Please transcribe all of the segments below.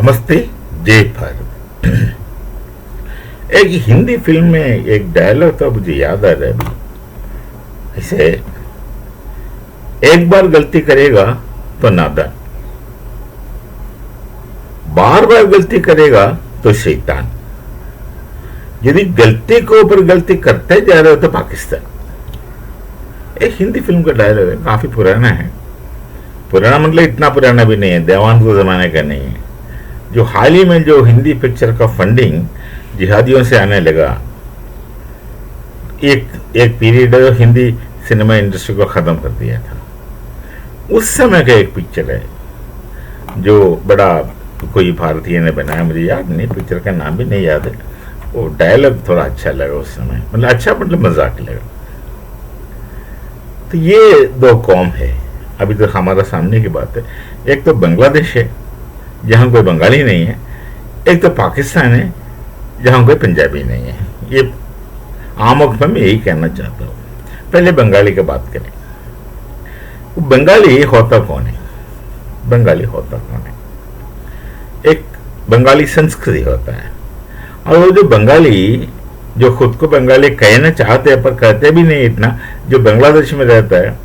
नमस्ते। जय भारत। एक हिंदी फिल्म में एक डायलॉग था, मुझे याद आ रहा है अभी। ऐसे, एक बार गलती करेगा तो नादान, बार बार गलती करेगा तो शैतान, यदि गलती को ऊपर गलती करते जा रहे हो तो पाकिस्तान। एक हिंदी फिल्म का डायलॉग है, काफी पुराना है। पुराना मतलब इतना पुराना भी नहीं है, देवान को जमाने का नहीं है। जो हाल ही में जो हिंदी पिक्चर का फंडिंग जिहादियों से आने लगा, एक पीरियड हिंदी सिनेमा इंडस्ट्री को खत्म कर दिया था। उस समय का एक पिक्चर है जो बड़ा कोई भारतीय ने बनाया, मुझे याद नहीं, पिक्चर का नाम भी नहीं याद है। वो डायलॉग थोड़ा अच्छा लगा उस समय, मतलब अच्छा मतलब मजाक लगा। तो ये दो कौम है अभी तो हमारा सामने की बात है। एक तो बांग्लादेश है जहां कोई बंगाली नहीं है, एक तो पाकिस्तान है जहां कोई पंजाबी नहीं है। ये आम वक्त में यही कहना चाहता हूं। पहले बंगाली की बात करें। बंगाली होता कौन है? बंगाली होता कौन है? एक बंगाली संस्कृति होता है, और वो जो बंगाली जो खुद को बंगाली कहना चाहते हैं पर कहते भी नहीं इतना, जो बांग्लादेश में रहता है,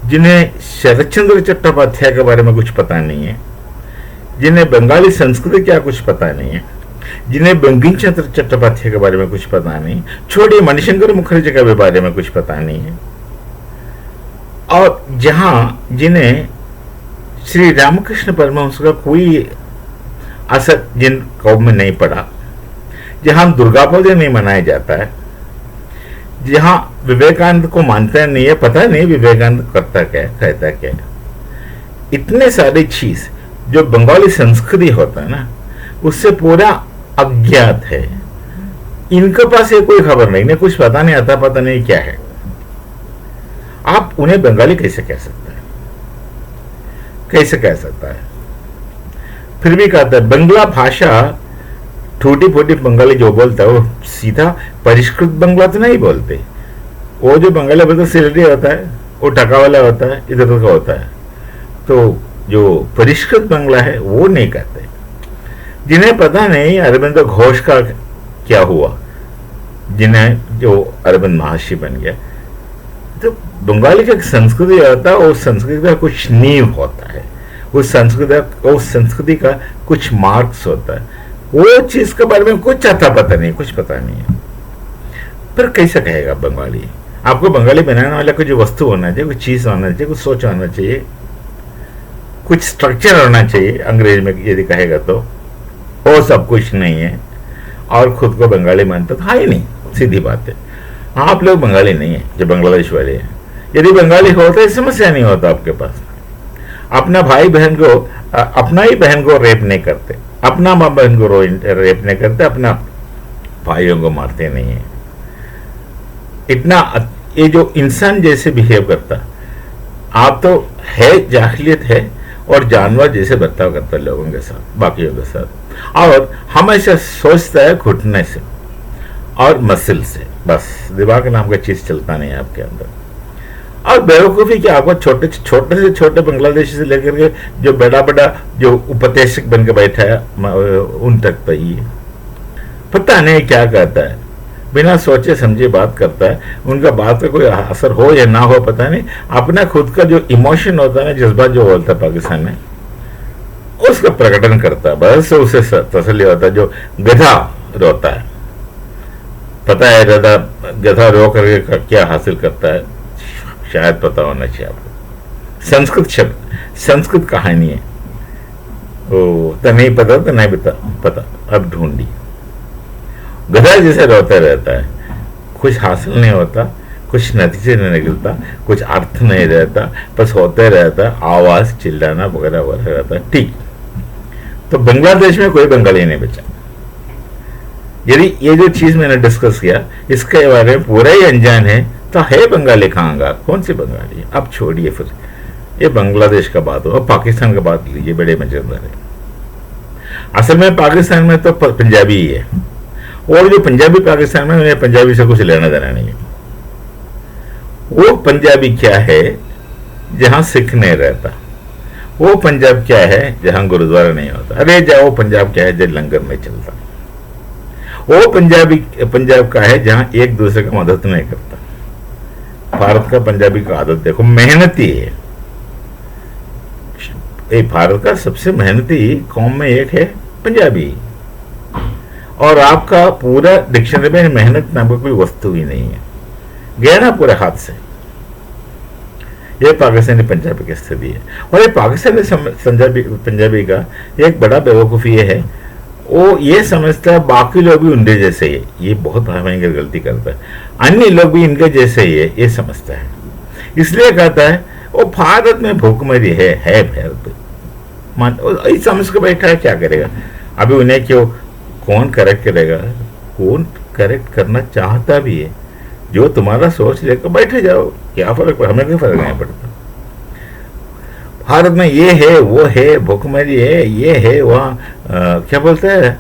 जिन्हें शरद चंद्र चट्टोपाध्याय के बारे में कुछ पता नहीं है, जिन्हें बंगाली संस्कृति क्या कुछ पता नहीं है, जिन्हें बंकिम चंद्र चट्टोपाध्याय के बारे में कुछ पता नहीं, छोड़िए मणिशंकर मुखर्जी के बारे में कुछ पता नहीं है, और जहां जिन्हें श्री रामकृष्ण परमहंस का कोई असर जिन कौम में नहीं पड़ा, जहां दुर्गा पूजा नहीं मनाया जाता है, जहां विवेकानंद को मानता नहीं है, पता नहीं विवेकानंद करता क्या, कहता क्या, इतने सारी चीज जो बंगाली संस्कृति होता है ना, उससे पूरा अज्ञात है। इनके पास ये कोई खबर नहीं, इन्हें कुछ पता नहीं आता, पता नहीं क्या है। आप उन्हें बंगाली कैसे कह सकते हैं? कैसे कह सकता है? फिर भी कहता है बंगला भाषा, टूटी फूटी बंगाली जो बोलता है वो सीधा परिष्कृत बंगला तो नहीं बोलते। वो जो बंगाली बोलते सिलटी होता है, वो टका वाला होता है, इधर उधर का होता है। तो जो परिष्कृत बंगला है वो नहीं कहते। जिन्हें पता नहीं अरविंद घोष का क्या हुआ, जिन्हें जो अरविंद महर्षि बन गया, तो बंगाली का संस्कृति होता है, उस संस्कृति का कुछ नींव होता है, उस संस्कृति का कुछ मार्क्स होता है। वो चीज के बारे में कुछ आता पता नहीं, कुछ पता नहीं है। पर कैसे कहेगा बंगाली? आपको बंगाली बनाने वाला कुछ वस्तु होना चाहिए, कुछ चीज होना चाहिए, कुछ सोच होना चाहिए, कुछ स्ट्रक्चर होना चाहिए। अंग्रेज में यदि कहेगा तो वो सब कुछ नहीं है, और खुद को बंगाली मानता था ही नहीं। सीधी बात है, आप लोग बंगाली नहीं है जो बांग्लादेश वाले हैं। यदि बंगाली होता समस्या नहीं होता आपके पास। अपना भाई बहन को, अपना ही बहन को रेप नहीं करते, अपना माँ बहन को रेप नहीं करते, अपना भाइयों को मारते नहीं है। इतना ये जो इंसान जैसे बिहेव करता, आप तो है जाहिलियत है, और जानवर जैसे बर्ताव करता है लोगों के साथ, बाकियों के साथ, और हमेशा सोचता है घुटने से और मसल से, बस दिमाग नाम का चीज चलता नहीं है आपके अंदर। और बेवकूफ़ी क्या, आपको छोटे से छोटे बांग्लादेशी से लेकर के जो बड़ा बड़ा जो उपदेशक बन के बैठा है उन तक तो ही पता नहीं क्या कहता है, बिना सोचे समझे बात करता है। उनका बात का कोई असर हो या ना हो पता नहीं। अपना खुद का जो इमोशन होता है ना, जज्बात जो बोलता है पाकिस्तान में, उसका प्रकटन करता है, बस उसे तसल्ली होता है। जो गधा रोता है, पता है गधा रो करके क्या हासिल करता है, शायद पता होना चाहिए आपको। संस्कृत शब्द, संस्कृत कहानी है वो, तो नहीं पता तो नहीं पता, अब ढूंढी। गधा जैसे रोता रहता है, कुछ हासिल नहीं होता, कुछ नतीजे नहीं निकलता, कुछ अर्थ नहीं रहता, बस होते रहता, आवाज चिल्लाना वगैरह वगैरह रहता है। ठीक, तो बांग्लादेश में कोई बंगाली नहीं बचा। यदि ये जो चीज मैंने डिस्कस किया इसके बारे में पूरा ही अनजान है, तो है बंगाली कहाँ का? कौन सी बंगाली है? अब छोड़िए, फिर ये बांग्लादेश का बात हो, अब पाकिस्तान का बात लीजिए, बड़े मजेदार है। असल में पाकिस्तान में तो पंजाबी ही है, और जो पंजाबी पाकिस्तान में, उन्हें पंजाबी से कुछ लेना देना नहीं है। वो पंजाबी क्या है जहां सिख नहीं रहता, वो पंजाब क्या है जहां गुरुद्वारा नहीं होता? अरे जाओ, पंजाब क्या है जब लंगर नहीं चलता? वो पंजाब का है जहां एक दूसरे का मदद नहीं करता। भारत का पंजाबी का आदत देखो, मेहनती है। भारत का सबसे मेहनती कौम में एक है पंजाबी। और आपका पूरा डिक्शनरी में मेहनत नाम का कोई वस्तु ही नहीं है, गया ना पूरे हाथ से। ये पाकिस्तानी पंजाबी की स्थिति है। और ये पाकिस्तानी पंजाबी का एक बड़ा बेवकूफ़ी ये है, वो ये समझता है बाकी लोग भी उनके जैसे ही है। ये बहुत भयंकर गलती करता है। अन्य लोग भी इनके जैसे ही है ये समझता है, इसलिए कहता है वो भारत में भूखमरी है भारत में। समझ के बैठा है, क्या करेगा? अभी उन्हें क्यों कौन करेक्ट करेगा? कौन करेक्ट करना चाहता भी है? जो तुम्हारा सोच लेकर बैठे जाओ, क्या फर्क पड़ता? हमें कोई फर्क नहीं पड़ता। भारत में ये है, वो है, भूखमरी है, ये है, वहाँ क्या बोलते हैं,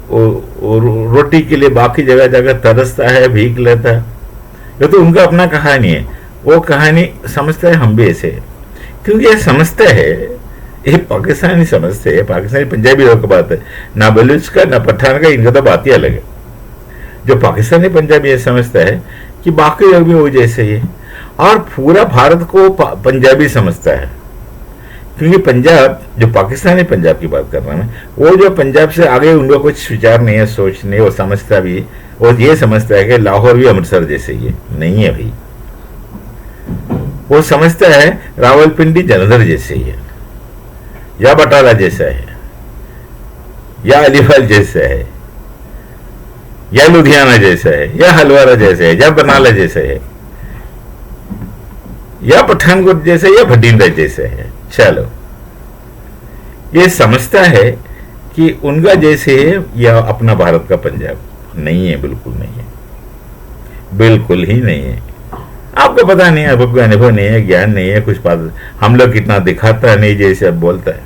वो रोटी के लिए बाकी जगह जगह तरसता है, भीख लेता है। ये तो उनका अपना कहानी है। वो कहानी समझते हैं, हम भी ऐसे, क्योंकि ये समझते हैं, ये पाकिस्तानी समझते हैं। पाकिस्तानी पंजाबी लोग की बात है, ना बलूच का ना पठान का, इनका तो बात ही अलग है। जो पाकिस्तानी पंजाबी ये समझता है कि बाकी लोग भी वो जैसे ही, और पूरा भारत को पंजाबी समझता है। क्योंकि पंजाब, जो पाकिस्तानी पंजाब की बात कर रहा हूं, वो जो पंजाब से आगे उनका कुछ विचार नहीं है, सोच नहीं, वो समझता भी, वो ये समझता है कि लाहौर भी अमृतसर जैसे ही है। नहीं है भाई, वो समझता है रावलपिंडी जलंधर जैसे ही है, या बटाला जैसा है, या अलीवाल जैसा है, या लुधियाना जैसा है, या हलवारा जैसा है, या बनाला जैसा है, या पठानकोट जैसा, या भटिंडा जैसा है। चलो, ये समझता है कि उनका जैसे है, या अपना भारत का पंजाब नहीं है, बिल्कुल नहीं है, बिल्कुल ही नहीं है। आपको पता नहीं है, आपको अनुभव नहीं है, ज्ञान नहीं है, कुछ बात हम लोग कितना दिखाता नहीं जैसे अब बोलता है।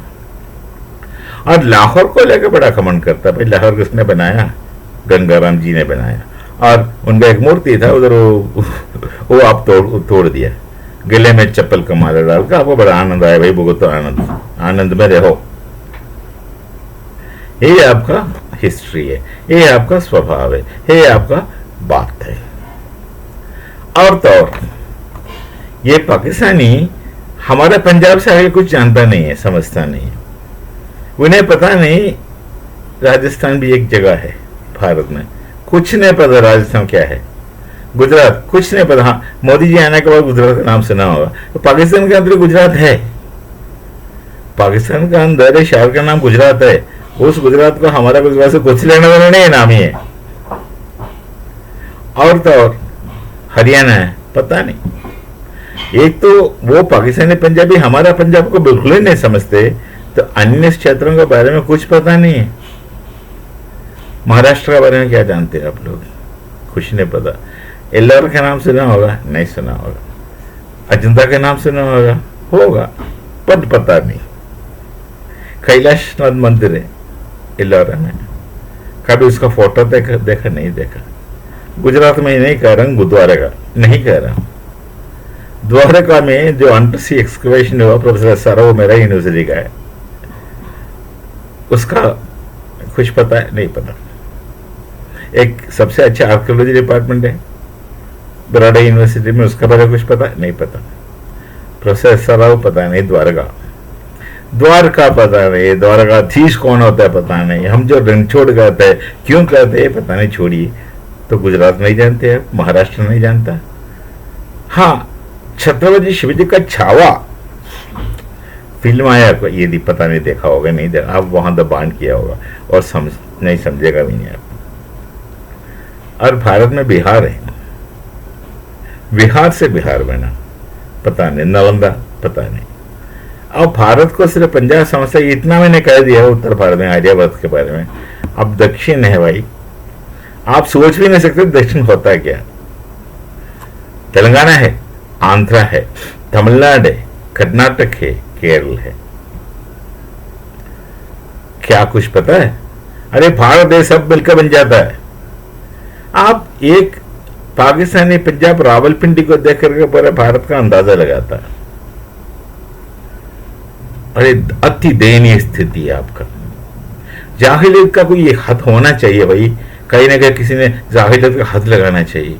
और लाहौर को लेकर बड़ा कमेंट करता है। भाई लाहौर किसने बनाया? गंगाराम जी ने बनाया, और उनका एक मूर्ति था उधर, वो आप तोड़ दिया, गले में चप्पल का माला डालकर। आपको बड़ा आनंद आया भाई, बहुत तो आनंद में रहो। ये आपका हिस्ट्री है, ये आपका स्वभाव है, ये आपका बात है। और तो और ये पाकिस्तानी हमारे पंजाब से आगे कुछ जानता नहीं है, समझता नहीं है। उन्हें पता नहीं राजस्थान भी एक जगह है भारत में, कुछ नहीं पता राजस्थान क्या है, गुजरात कुछ नहीं पता। हाँ, मोदी जी आने के बाद गुजरात का नाम सुना होगा। तो पाकिस्तान के अंदर गुजरात है, पाकिस्तान का अंदर शहर का नाम गुजरात है। उस गुजरात को हमारा गुजरात से कुछ लेना देना नहीं है, नाम ही है। और तो और हरियाणा है, पता नहीं। एक तो वो पाकिस्तानी पंजाबी हमारा पंजाब को बिल्कुल ही नहीं समझते, तो अन्य क्षेत्रों के बारे में कुछ पता नहीं है। महाराष्ट्र के बारे में क्या जानते हैं आप लोग? कुछ नहीं पता। एल्लोर का नाम सुना होगा? नहीं सुना होगा। अजंता का नाम सुना होगा, पर पता नहीं। कैलाशनाथ मंदिर है एल्लोरा में, कभी उसका फोटो देखा नहीं देखा। गुजरात में नहीं कह रहा हूँ, द्वारका नहीं कह रहा हूँ। द्वारका में जो अंडर सी एक्सकवेशन हुआ प्रोफेसर सर, वो मेरा यूनिवर्सिटी का है, उसका कुछ पता है? नहीं पता। एक सबसे अच्छा आर्कियोलॉजी डिपार्टमेंट है बराडा यूनिवर्सिटी में, उसका बारे में कुछ पता? नहीं पता। प्रोफेसर सराव पता नहीं, द्वारका पता नहीं, द्वारकाधीश कौन होता है पता नहीं। हम जो रणछोड़ कहते हैं, क्यों कहते हैं पता नहीं। छोड़िए, तो गुजरात नहीं जानते हैं, महाराष्ट्र नहीं जानता। हाँ, छत्रपति शिवाजी का छावा फिल्म आया, यदि पता नहीं देखा होगा, नहीं देखा, आप वहां दबान किया होगा और नहीं समझेगा भी नहीं आप। और भारत में बिहार है, बिहार से बिहार बना पता नहीं, नालंदा पता नहीं। अब भारत को सिर्फ पंजाब समझता है, इतना मैंने कह दिया उत्तर भारत में आर्यावर्त के बारे में। अब दक्षिण है भाई, आप सोच भी नहीं सकते दक्षिण होता है क्या। तेलंगाना है, आंध्रा है, तमिलनाडु है, कर्नाटक है, केरल है। क्या कुछ पता है? अरे भारत देश सब मिलकर बन जाता है। आप एक पाकिस्तानी पंजाब रावलपिंडी को देख करके पूरे भारत का अंदाजा लगाता है। अरे अति दयनीय स्थिति है आपका। जाहिलियत का कोई हद होना चाहिए भाई, कहीं ना कहीं किसी ने जाहिलियत का हद लगाना चाहिए।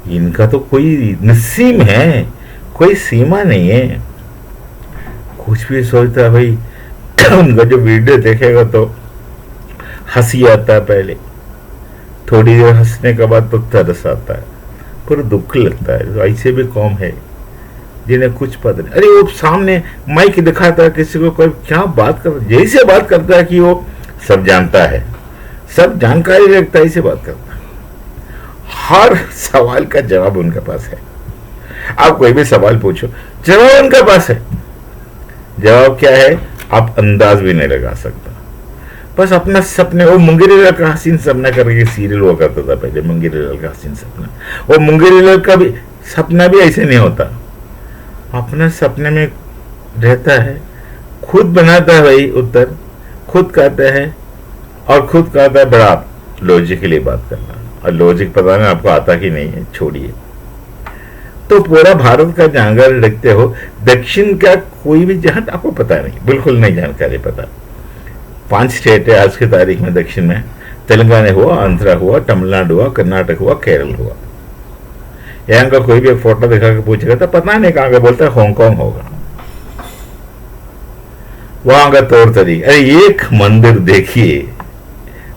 इनका तो कोई नसीम है, कोई सीमा नहीं है, कुछ भी सोचता है भाई। उनका जो वीडियो देखेगा तो हंसी आता है, पहले थोड़ी देर हंसने के बाद तो तरस आता है, पूरा दुख लगता है। तो ऐसे भी कौम है जिन्हें कुछ पता नहीं। अरे वो सामने माइक दिखाता है किसी को, कोई क्या बात कर, जैसे बात करता है कि वो सब जानता है, सब जानकारी रखता है, ऐसे बात करता है। हर सवाल का जवाब उनके पास है। आप कोई भी सवाल पूछो, जवाब उनके पास है। जवाब क्या है आप अंदाज भी नहीं लगा सकता। बस अपना सपने, वो मुंगेरी लाल का हसीन सपना करके सीरियल हुआ करता था पहले, मुंगेरी लाल का हसीन सपना। वो मुंगेरी लाल का भी सपना भी ऐसे नहीं होता, अपने सपने में रहता है, खुद बनाता है भाई उत्तर, खुद कहता है, और खुद कहता है बड़ा लॉजिकली बात करना। और लॉजिक पता नहीं आपको आता कि नहीं है, छोड़िए। तो पूरा भारत का जानकारी रखते हो, दक्षिण का कोई भी जहां आपको पता नहीं, बिल्कुल नहीं जानकारी पता। 5 स्टेट है आज की तारीख में दक्षिण में, तेलंगाना हुआ, आंध्रा हुआ, तमिलनाडु हुआ, कर्नाटक हुआ, केरल हुआ। यहाँ का कोई भी एक फोटो दिखा के पूछेगा तो पता नहीं कहाँ का, बोलता है हांगकांग होगा। वहां का तौर तरीका, अरे एक मंदिर देखिए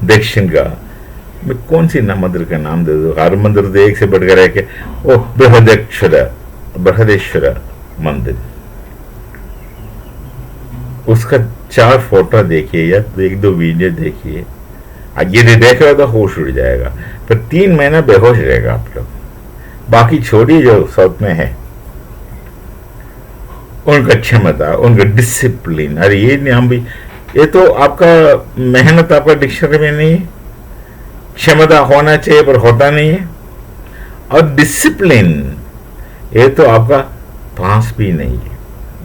दक्षिण का, मैं कौन सी मंदिर का नाम दे दो, हर मंदिर तो एक से बढ़कर है कि ओ बृहदेश्वर मंदिर, उसका 4 फोटो देखिए या 1-2 वीडियो देखिए। ये देख रहे हो तो होश उड़ जाएगा, पर 3 महीना बेहोश रहेगा आप लोग। बाकी छोड़िए जो साउथ में है, उनका क्षमता, उनका डिसिप्लिन, अरे ये नहीं हम भी, ये तो आपका मेहनत आपका डिक्शनरी में नहीं है। क्षमता होना चाहिए पर होता नहीं है, और डिसिप्लिन ये तो आपका पास भी नहीं है,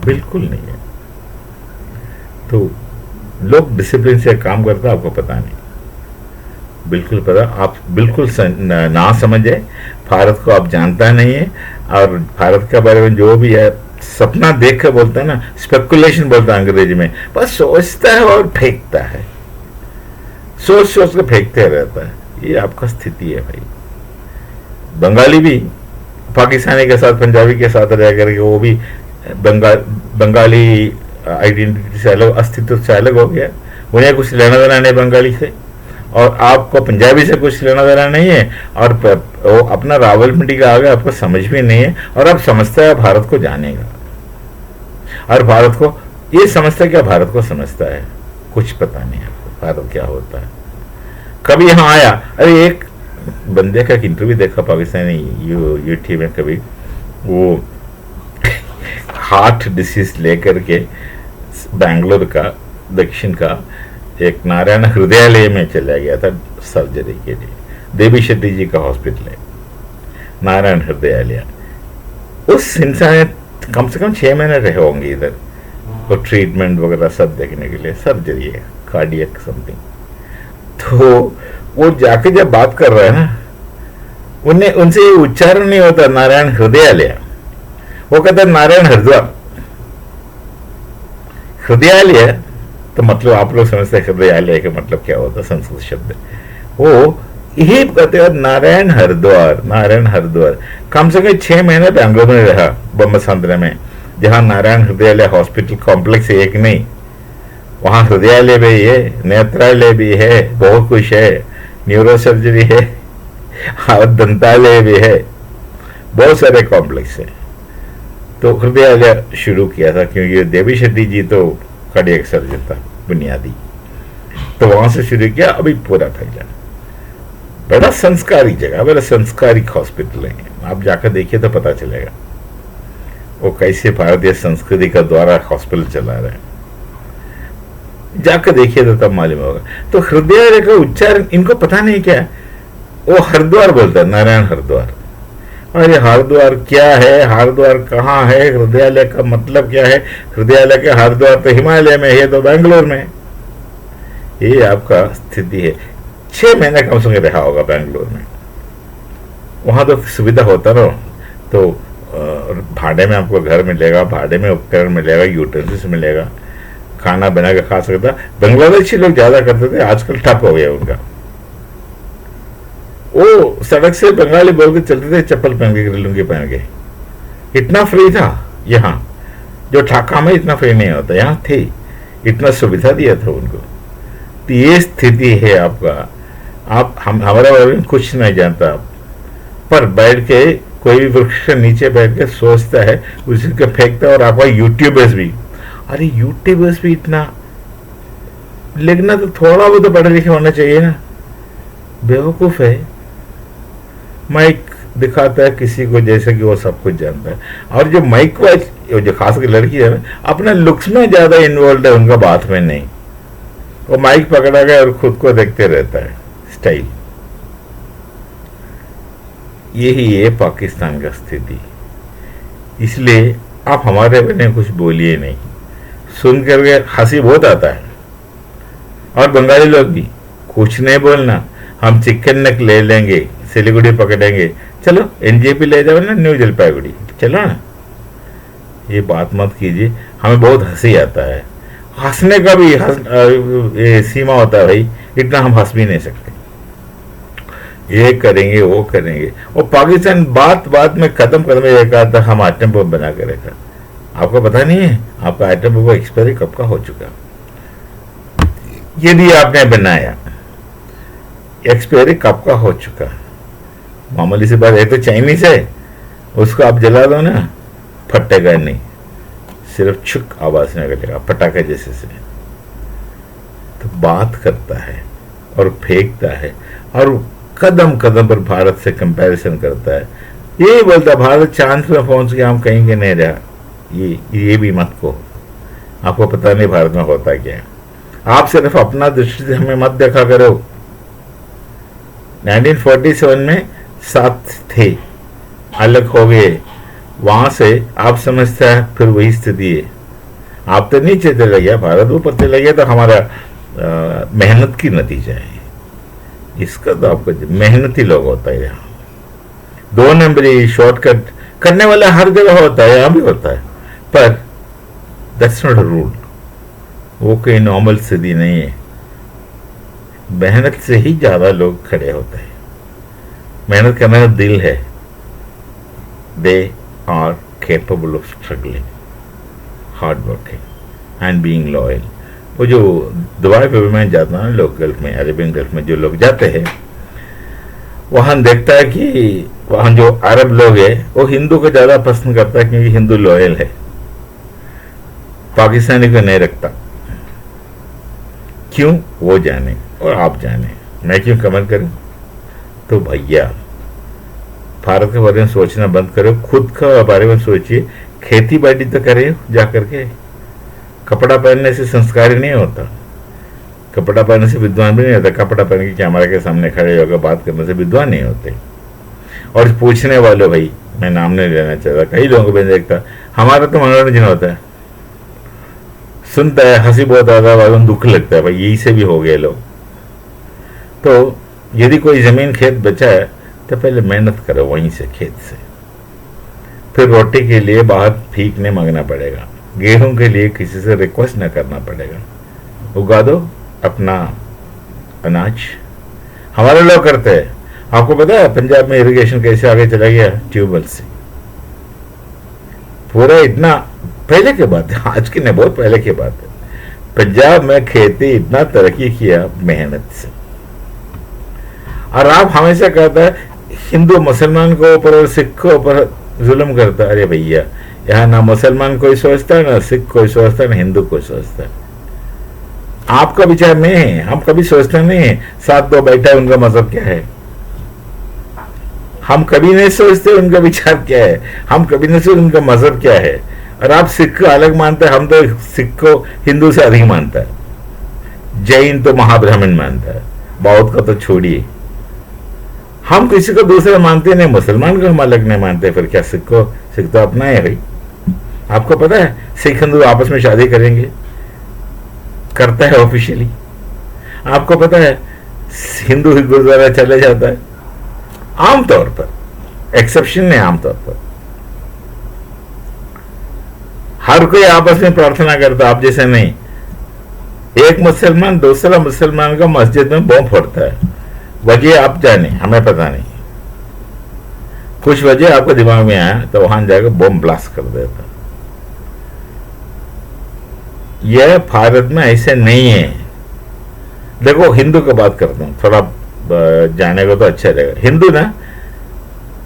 बिल्कुल नहीं है। तो लोग डिसिप्लिन से काम करते हैं, आपको पता नहीं, बिल्कुल पता, आप बिल्कुल ना समझे, भारत को आप जानता नहीं है। और भारत के बारे में जो भी है सपना देख कर बोलता है ना, स्पेकुलेशन बोलता है अंग्रेजी में, बस सोचता है और फेंकता है, सोच सोच के फेंकते रहता है। ये आपका स्थिति है भाई। बंगाली भी पाकिस्तानी के साथ, पंजाबी के साथ रह करके वो भी बंगाली आइडेंटिटी से अलग, अस्तित्व से अलग हो गया। उन्हें कुछ लेना देना नहीं बंगाली से, और आपको पंजाबी से कुछ लेना देना नहीं है, और वो अपना रावलपिंडी का आगे आपको समझ भी नहीं है, और आप समझता है भारत को जानेगा, और भारत को ये समझता है क्या, भारत को समझता है, कुछ पता नहीं आपको भारत क्या होता है। कभी यहाँ आया, अरे एक बंदे का इंटरव्यू देखा पाकिस्तानी यूट्यूब में, कभी वो हार्ट डिसीज लेकर के बैंगलोर का, दक्षिण का एक नारायण हृदयालय में चला गया था सर्जरी के लिए। देवी शेट्टी जी का हॉस्पिटल है नारायण हृदयालय। उस इंसान ने कम से कम 6 महीने रहे होंगे इधर, और ट्रीटमेंट वगैरह सब देखने के लिए, सर्जरी है कार्डियक समथिंग। तो वो जाके जब बात कर रहे हैं ना, उन्हें उनसे ये उच्चारण नहीं होता नारायण हृदयालय, वो कहता नारायण हरिद्वार। हृदयालय तो मतलब आप लोग समझते हैं हृदयालय का मतलब क्या होता है, संस्कृत शब्द। वो यही कहते हैं नारायण हरिद्वार, नारायण हरिद्वार। कम से कम 6 महीने बैंगलोर में रहा, बम्बसंतरा में, जहां नारायण हृदयालय हॉस्पिटल कॉम्प्लेक्स एक नहीं, वहां हृदयालय भी है, नेत्रालय भी है, बहुत कुछ है, न्यूरो सर्जरी है, और दंतालय भी है, बहुत सारे कॉम्प्लेक्स है। तो हृदयालय शुरू किया था क्योंकि देवी शेट्टी जी तो कार्डियक सर्जन था बुनियादी, तो वहां से शुरू किया, अभी पूरा फैला। बड़ा संस्कारी जगह, बड़ा संस्कारिक हॉस्पिटल है, आप जाकर देखिए तो पता चलेगा वो कैसे भारतीय संस्कृति का द्वारा हॉस्पिटल चला रहे हैं। जाकर देखिए तो तब मालूम होगा। तो हृदयालय का उच्चारण इनको पता नहीं क्या है, वो हरिद्वार बोलता है, नारायण हरिद्वार। और ये हरिद्वार क्या है, हरिद्वार कहाँ है, हृदयालय का मतलब क्या है? हृदयालय के हरिद्वार तो हिमालय में है, तो बैंगलोर में। ये आपका स्थिति है। 6 महीने कम से कम रहा होगा बैंगलोर में, वहां तो सुविधा होता ना, तो भाड़े में आपको घर मिलेगा, भाड़े में उपकरण मिलेगा, यूटेंसिल्स मिलेगा, खाना बना के खा सकता। बांग्लादेशी लोग ज्यादा करते थे, आजकल ठप हो गया उनका। वो सड़क से बंगाली बोल के चलते थे, चप्पल पहन के, लुंगी पहन के। इतना फ्री था यहाँ, जो ढाका में इतना फ्री नहीं होता, यहाँ थे, इतना सुविधा दिया था उनको। तो ये स्थिति है आपका। आप हमारे बारे में कुछ नहीं जानता, पर बैठ के कोई भी वृक्ष के नीचे बैठ के सोचता है, उसी को फेंकता है। और आपका यूट्यूबर्स भी, अरे यूट्यूबर्स भी इतना लिखना तो थोड़ा बहुत तो पढ़े लिखे होना चाहिए ना, बेवकूफ है। माइक दिखाता है किसी को जैसे कि वो सब कुछ जानता है। और जो माइक वाइज, जो खासकर लड़की है, अपने लुक्स में ज्यादा इन्वॉल्व है, उनका बात में नहीं। वो माइक पकड़ा गया और खुद को देखते रहता है, स्टाइल। यही है पाकिस्तान का स्थिति। इसलिए आप हमारे बारे में कुछ बोलिए नहीं, सुन करके हंसी बहुत आता है। और बंगाली लोग भी कुछ नहीं बोलना, हम चिकन नेक ले लेंगे, सिलीगुड़ी पकड़ेंगे, चलो एनजेपी ले जाओ ना, न्यू जलपाईगुड़ी चलो ना। ये बात मत कीजिए, हमें बहुत हंसी आता है। हंसने का भी सीमा होता है भाई, इतना हम हंस भी नहीं सकते। ये करेंगे वो करेंगे, और पाकिस्तान बात बात में कदम कदम ये कहा था हम आइटम बम बना के रखा। आपको पता नहीं है आपका आइटम बम का एक्सपायरी कब का हो चुका। यदि आपने बनाया, एक्सपायरी कब का हो चुका। मामूली सी बात है, तो चाइनीज है, उसको आप जला दो ना, फटेगा नहीं, सिर्फ छुक आवाज निकलेगा पटाखे जैसे से। तो बात करता है और फेंकता है, और कदम कदम पर भारत से कंपैरिजन करता है। ये बोलता भारत चांद में पहुंच गया, हम कहीं के नहीं रहा। ये भी मत को, आपको पता नहीं भारत में होता क्या है। आप सिर्फ अपना दृष्टि से हमें मत देखा करो। 1947 में साथ थे, अलग हो गए, वहां से आप समझते हैं फिर वही स्थिति है। आप तो नीचे चले गया, भारत ऊपर चले गया, तो हमारा मेहनत की नतीजा है इसका। तो आपको मेहनती लोग होता है यहाँ, 2 नंबरी शॉर्टकट करने वाला हर जगह होता है, यहाँ भी होता है, पर दैट्स नॉट अ रूल। वो कोई नॉर्मल स्थिति नहीं है। मेहनत से ही ज्यादा लोग खड़े होते हैं। मेहनत करने का दिल है, they are capable of struggling, hard working and being loyal. वो जो दुबई पे मैं जाता हूँ, लोग गल्फ में, अरेबियन गल्फ में जो लोग जाते हैं, वहां देखता है कि वहां जो अरब लोग है वो हिंदू को ज्यादा पसंद करता है, क्योंकि हिंदू लॉयल है, पाकिस्तानी को नहीं रखता। क्यों, वो जाने और आप जाने, मैं क्यों कमेंट करूं। तो भैया भारत के बारे में सोचना बंद करो, खुद का बारे में सोचिए। खेती बाड़ी तो करे जा करके। कपड़ा पहनने से संस्कारी नहीं होता, कपड़ा पहनने से विद्वान भी नहीं होता। कपड़ा पहन के कैमरा के सामने खड़े होकर बात करने से विद्वान नहीं होते। और पूछने वाले, भाई मैं नाम नहीं लेना चाहता, कई लोगों को मैं देखता, हमारा तो मनोरंजन होता है, सुनता है, हंसी बहुत आता है, दुख लगता है, भाई यही से भी हो गए लोग। तो यदि कोई जमीन खेत बचा है तो पहले मेहनत करो वहीं से, खेत से। फिर रोटी के लिए बाहर भीख नहीं मांगना पड़ेगा, गेहूं के लिए किसी से रिक्वेस्ट न करना पड़ेगा, उगा दो अपना अनाज। हमारे लोग करते हैं। आपको पता है पंजाब में इरिगेशन कैसे आगे चला गया, ट्यूबवेल से। पूरा इतना पहले की बात है, आज की नहीं, बहुत पहले की बात है। पंजाब में खेती इतना तरक्की किया मेहनत से। और आप हमेशा कहता है हिंदू मुसलमान को ऊपर और सिख को ऊपर जुल्म करता है। अरे भैया, यहाँ ना मुसलमान कोई सोचता है, ना सिख कोई सोचता है, ना हिंदू कोई सोचता है। आपका विचार नहीं है, हम कभी सोचते नहीं है साथ दो बैठा है उनका मजहब क्या है। हम कभी नहीं सोचते उनका विचार क्या है, हम कभी नहीं सोचते उनका मजहब क्या है। और आप सिख को अलग मानते हैं, हम तो सिख को हिंदू से अधिक मानता है, जैन तो महाब्राह्मण मानता है, बौद्ध का तो छोड़िए। हम किसी को दूसरा मानते नहीं, मुसलमान को हम अलग नहीं मानते, फिर क्या सिख को, सिख तो अपना है भाई। आपको पता है सिख हिंदू आपस में शादी करेंगे, करता है ऑफिशियली। आपको पता है हिंदू ही गुरुद्वारा चले जाता है, आमतौर पर, एक्सेप्शन नहीं, आमतौर पर। हर कोई आपस में प्रार्थना करता, आप जैसे नहीं। एक मुसलमान दूसरा मुसलमान का मस्जिद में बम फोड़ता है, वजह आप जाने, हमें पता नहीं। कुछ वजह आपको दिमाग में आया तो वहां जाकर बम ब्लास्ट कर देता। यह भारत में ऐसे नहीं है। देखो हिंदू की बात करता हूं, थोड़ा जाने को तो अच्छा रहेगा। हिंदू ना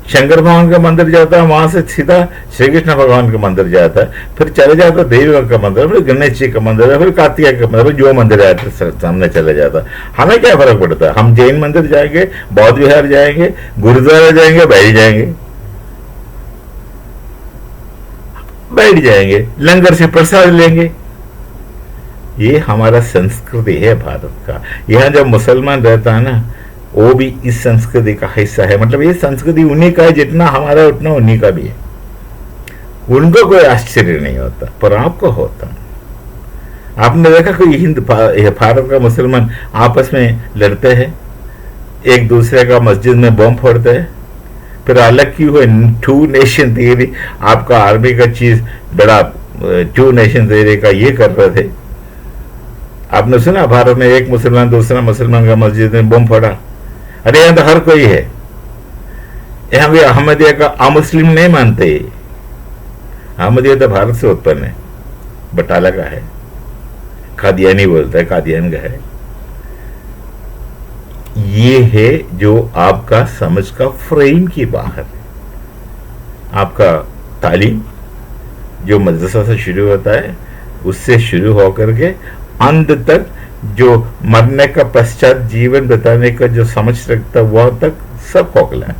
शंकर भगवान का मंदिर जाता है, वहां से सीधा श्री कृष्ण भगवान का मंदिर जाता है, फिर चले जाता है देवी का मंदिर, फिर गणेश जी का मंदिर है, फिर कार्तिकेय का मंदिर, जो मंदिर आया सामने चले जाता है। हमें क्या फर्क पड़ता है? हम जैन मंदिर जाएंगे, बौद्ध विहार जाएंगे, गुरुद्वारा जाएंगे, बैठ जाएंगे, लंगर से प्रसाद लेंगे। ये हमारा संस्कृति है भारत का। यहाँ जब मुसलमान रहता है ना, वो भी इस संस्कृति का हिस्सा है। मतलब ये संस्कृति उन्हीं का है, जितना हमारा उतना उन्हीं का भी है। उनको कोई आश्चर्य नहीं होता, पर आपको होता। आपने देखा कोई भारत का मुसलमान आपस में लड़ते हैं, एक दूसरे का मस्जिद में बम फोड़ते हैं, फिर अलग क्यों है? टू नेशन थियरी, आपका आर्मी का चीज बड़ा टू नेशन थियरी का ये कर रहे थे। आपने सुना भारत में एक मुसलमान दूसरा मुसलमान का मस्जिद में बम फोड़ा? अरे यहां तो हर कोई है। यहां भी अहमदिया का अमुस्लिम नहीं मानते। अहमदिया तो भारत से उत्पन्न है, बटाला का है, कादियानी बोलता है, कादियान का है। ये है जो आपका समझ का फ्रेम की बाहर है। आपका तालीम जो मदरसा से शुरू होता है, उससे शुरू होकर के अंत तक जो मरने का पश्चात जीवन बताने का जो समझ रखता है, वह तक सब खोखला है।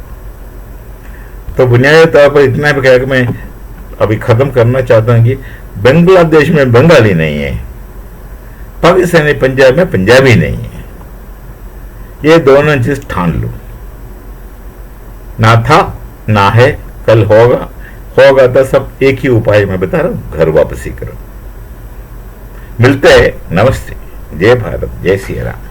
तो बुनियादी तौर पर इतना भी कह, मैं अभी खत्म करना चाहता हूं कि बांग्लादेश में बंगाली नहीं है, पाकिस्तानी पंजाब में पंजाबी नहीं है। ये दोनों चीज ठान लो। ना था ना है, कल होगा, होगा तो सब एक ही उपाय मैं बता रहा हूं, घर वापसी करो। मिलते हैं। नमस्ते। जय भारत, जय श्री राम।